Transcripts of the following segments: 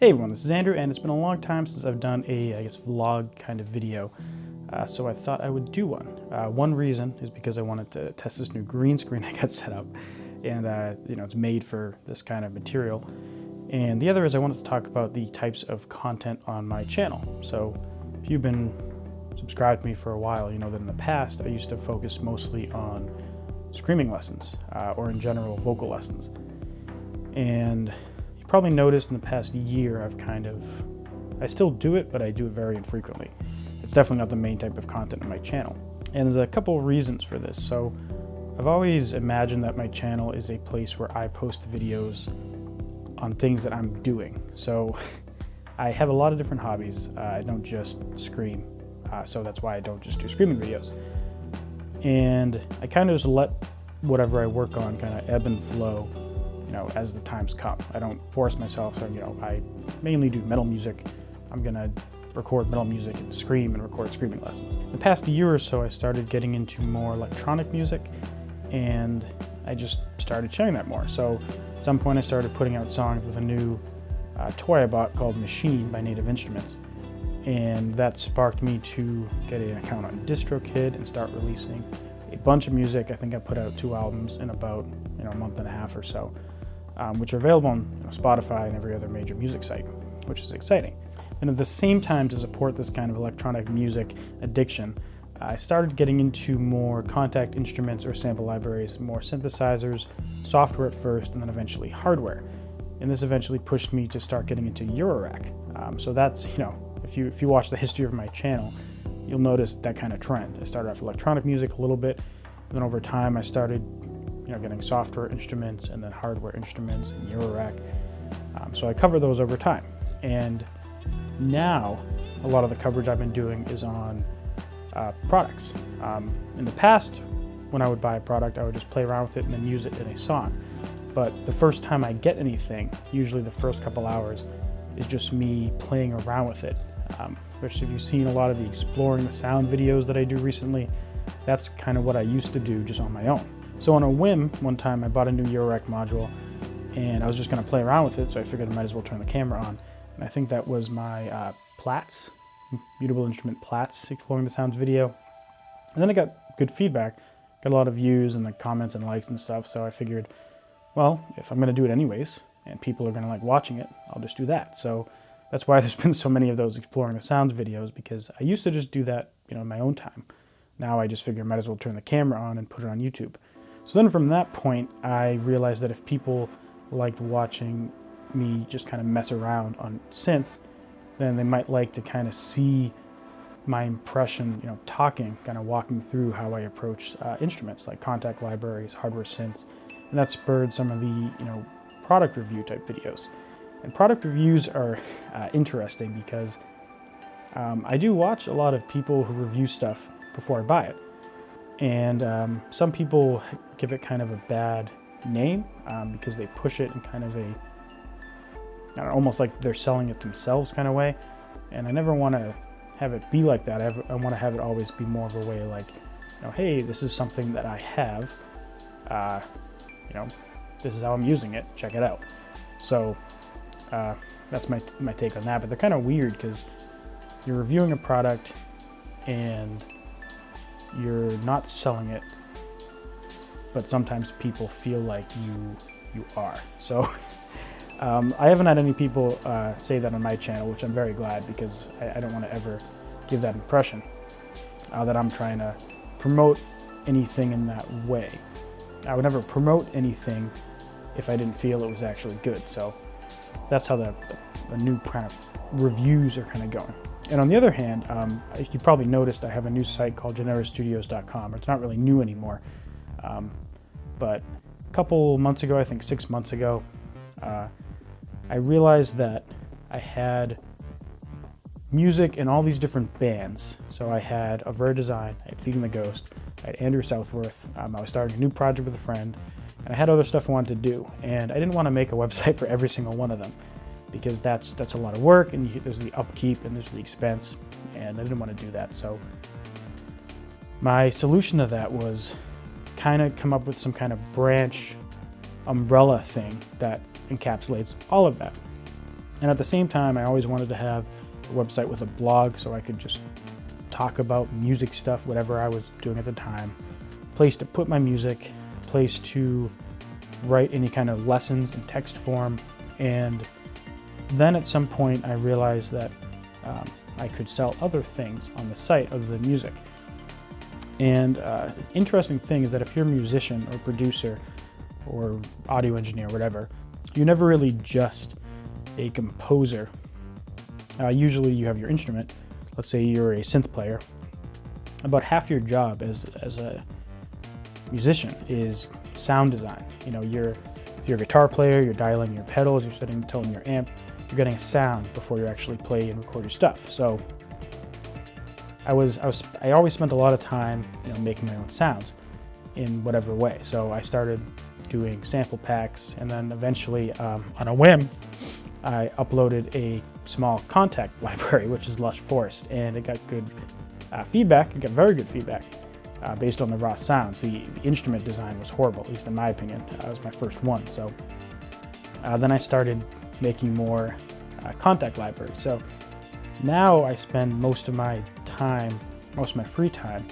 Hey everyone, this is Andrew, and it's been a long time since I've done a, vlog kind of video, so I thought I would do one. One reason is because I wanted to test this new green screen I got set up, and it's made for this kind of material. And the other is I wanted to talk about the types of content on my channel. So if you've been subscribed to me for a while, you know that in the past I used to focus mostly on screaming lessons, or in general vocal lessons. And you probably noticed in the past year I still do it, but I do it very infrequently. It's definitely not the main type of content on my channel. And there's a couple of reasons for this. So I've always imagined that my channel is a place where I post videos on things that I'm doing. So I have a lot of different hobbies. I don't just scream. So that's why I don't just do screaming videos. And I kind of just let whatever I work on kind of ebb and flow, as the times come. I don't force myself. So, I mainly do metal music. I'm gonna record metal music and scream and record screaming lessons. The past year or so, I started getting into more electronic music, and I just started sharing that more. So at some point I started putting out songs with a new toy I bought called Machine by Native Instruments. And that sparked me to get an account on DistroKid and start releasing a bunch of music. I think I put out 2 albums in about a month and a half or so, which are available on Spotify and every other major music site, which is exciting. And at the same time, to support this kind of electronic music addiction, I started getting into more contact instruments or sample libraries, more synthesizers, software at first, and then eventually hardware. And this eventually pushed me to start getting into Eurorack. So that's, if you watch the history of my channel, you'll notice that kind of trend. I started off electronic music a little bit, and then over time I started getting software instruments and then hardware instruments and Eurorack. So I cover those over time. And now a lot of the coverage I've been doing is on products. In the past, when I would buy a product, I would just play around with it and then use it in a song. But the first time I get anything, usually the first couple hours, is just me playing around with it. Which, if you've seen a lot of the exploring the sound videos that I do recently, that's kind of what I used to do just on my own. So on a whim, one time I bought a new Eurorack module, and I was just going to play around with it, so I figured I might as well turn the camera on. And I think that was my Platts, Mutable Instrument Platts Exploring the Sounds video. And then I got good feedback, got a lot of views and comments and likes and stuff, so I figured, well, if I'm going to do it anyways, and people are going to like watching it, I'll just do that. So that's why there's been so many of those Exploring the Sounds videos, because I used to just do that, in my own time. Now I just figure I might as well turn the camera on and put it on YouTube. So then from that point, I realized that if people liked watching me just kind of mess around on synths, then they might like to kind of see my impression, talking, kind of walking through how I approach instruments like contact libraries, hardware synths, and that spurred some of the, product review type videos. And product reviews are interesting because I do watch a lot of people who review stuff before I buy it. And some people give it kind of a bad name because they push it in kind of almost like they're selling it themselves kind of way. And I never want to have it be like that. I want to have it always be more of a way like, hey, this is something that I have. This is how I'm using it. Check it out. So that's my take on that. But they're kind of weird because you're reviewing a product and you're not selling it, but sometimes people feel like you are. So I haven't had any people say that on my channel, which I'm very glad, because I don't want to ever give that impression that I'm trying to promote anything in that way. I would never promote anything if I didn't feel it was actually good. So that's how the new kind of reviews are kind of going. And on the other hand, you probably noticed I have a new site called GenereStudios.com. It's not really new anymore, but a couple months ago, I think 6 months ago, I realized that I had music in all these different bands. So I had Of Rare Design, I had Feeding the Ghost, I had Andrew Southworth, I was starting a new project with a friend, and I had other stuff I wanted to do. And I didn't want to make a website for every single one of them, because that's a lot of work, and there's the upkeep and there's the expense, and I didn't want to do that. So my solution to that was kind of come up with some kind of branch umbrella thing that encapsulates all of that. And at the same time, I always wanted to have a website with a blog so I could just talk about music stuff, whatever I was doing at the time, place to put my music, place to write any kind of lessons in text form. And then at some point I realized that I could sell other things on the site other than music. And the interesting thing is that if you're a musician or producer or audio engineer, whatever, you're never really just a composer. Usually you have your instrument. Let's say you're a synth player. About half your job as a musician is sound design. You know, if you're a guitar player, you're dialing your pedals, you're setting the tone in your amp, you're getting a sound before you actually play and record your stuff. So I always spent a lot of time, making my own sounds in whatever way. So I started doing sample packs, and then eventually, on a whim, I uploaded a small Kontakt library, which is Lush Forest, and it got good feedback. It got very good feedback based on the raw sounds. The instrument design was horrible, at least in my opinion. It was my first one. So then I started making more Kontakt libraries. So now I spend most of my free time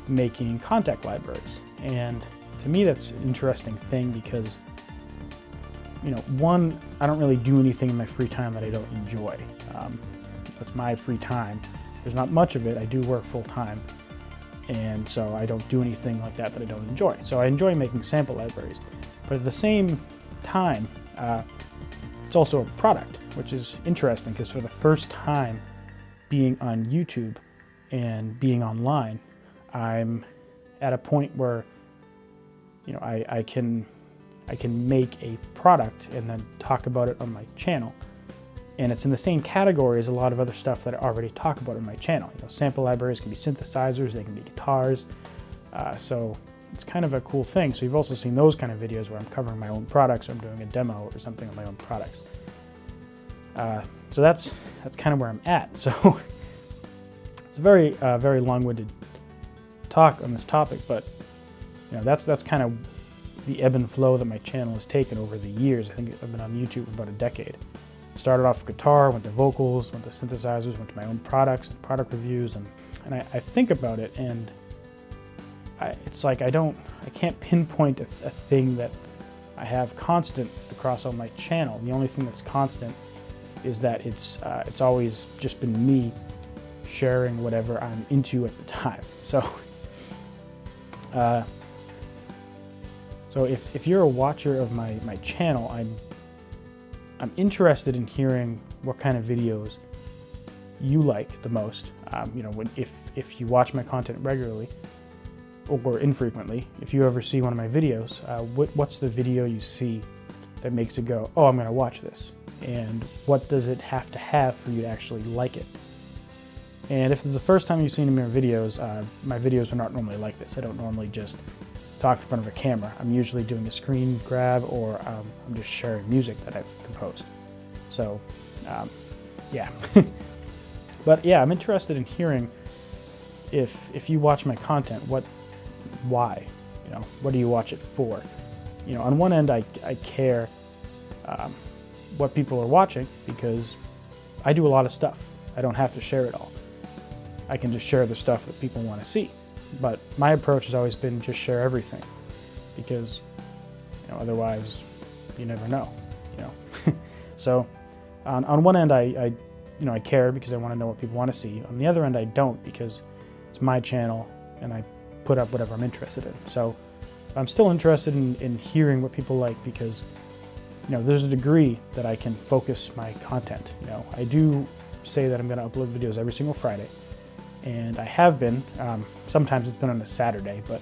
making Kontakt libraries. And to me, that's an interesting thing because, one, I don't really do anything in my free time that I don't enjoy. It's my free time. There's not much of it. I do work full time. And so I don't do anything like that I don't enjoy. So I enjoy making sample libraries. But at the same time, it's also a product, which is interesting because for the first time being on YouTube and being online, I'm at a point where, I can make a product and then talk about it on my channel. And it's in the same category as a lot of other stuff that I already talk about on my channel. Sample libraries can be synthesizers, they can be guitars. So it's kind of a cool thing. So you've also seen those kind of videos where I'm covering my own products or I'm doing a demo or something on my own products. So that's kind of where I'm at. So it's a very long-winded talk on this topic, but that's kind of the ebb and flow that my channel has taken over the years. I think I've been on YouTube for about a decade. Started off with guitar, went to vocals, went to synthesizers, went to my own products and product reviews, and I think about it, and it's like I can't pinpoint a thing that I have constant across on my channel. The only thing that's constant is that it's always just been me sharing whatever I'm into at the time. So if you're a watcher of my channel, I'm interested in hearing what kind of videos you like the most. If you watch my content regularly or infrequently, if you ever see one of my videos, what's the video you see that makes it go, oh, I'm going to watch this? And what does it have to have for you to actually like it? And if it's the first time you've seen my videos are not normally like this. I don't normally just talk in front of a camera. I'm usually doing a screen grab or I'm just sharing music that I've composed. So, yeah. But yeah, I'm interested in hearing if you watch my content, why? What do you watch it for? On one end, I care what people are watching because I do a lot of stuff. I don't have to share it all. I can just share the stuff that people want to see. But my approach has always been just share everything because, otherwise you never know, So on one end, I care because I want to know what people want to see. On the other end, I don't because it's my channel and I put up whatever I'm interested in. So I'm still interested in hearing what people like because, there's a degree that I can focus my content. I do say that I'm going to upload videos every single Friday. And I have been, sometimes it's been on a Saturday, but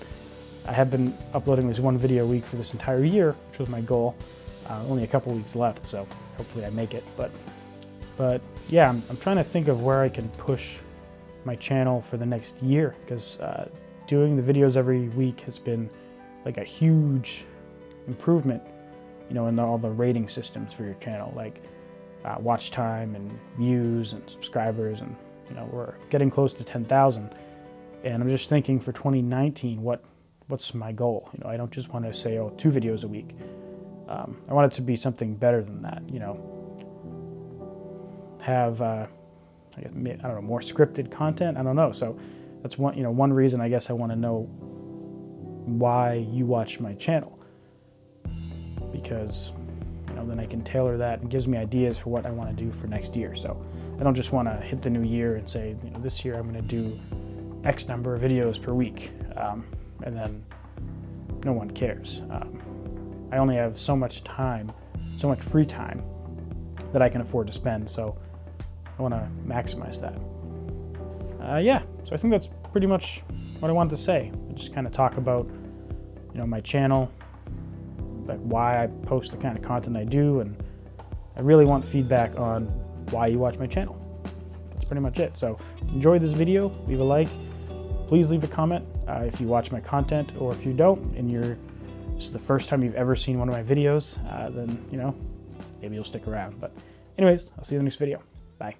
I have been uploading at least one video a week for this entire year, which was my goal. Only a couple weeks left, so hopefully I make it. But yeah, I'm trying to think of where I can push my channel for the next year, because doing the videos every week has been like a huge improvement, in all the rating systems for your channel, like watch time and views and subscribers, and we're getting close to 10,000, and I'm just thinking for 2019, what's my goal? I don't just want to say, 2 videos a week. I want it to be something better than that. have, I don't know, more scripted content. I don't know. So that's one reason I guess I want to know why you watch my channel, because then I can tailor that and gives me ideas for what I want to do for next year. So I don't just want to hit the new year and say, this year I'm going to do X number of videos per week, and then no one cares. I only have so much time, so much free time that I can afford to spend, so I want to maximize that. So I think that's pretty much what I wanted to say. Just kind of talk about, my channel, like why I post the kind of content I do, and I really want feedback on why you watch my channel. That's pretty much it. So enjoy this video, leave a like, please leave a comment if you watch my content, or if you don't and this is the first time you've ever seen one of my videos, then maybe you'll stick around. But anyways, I'll see you in the next video. Bye.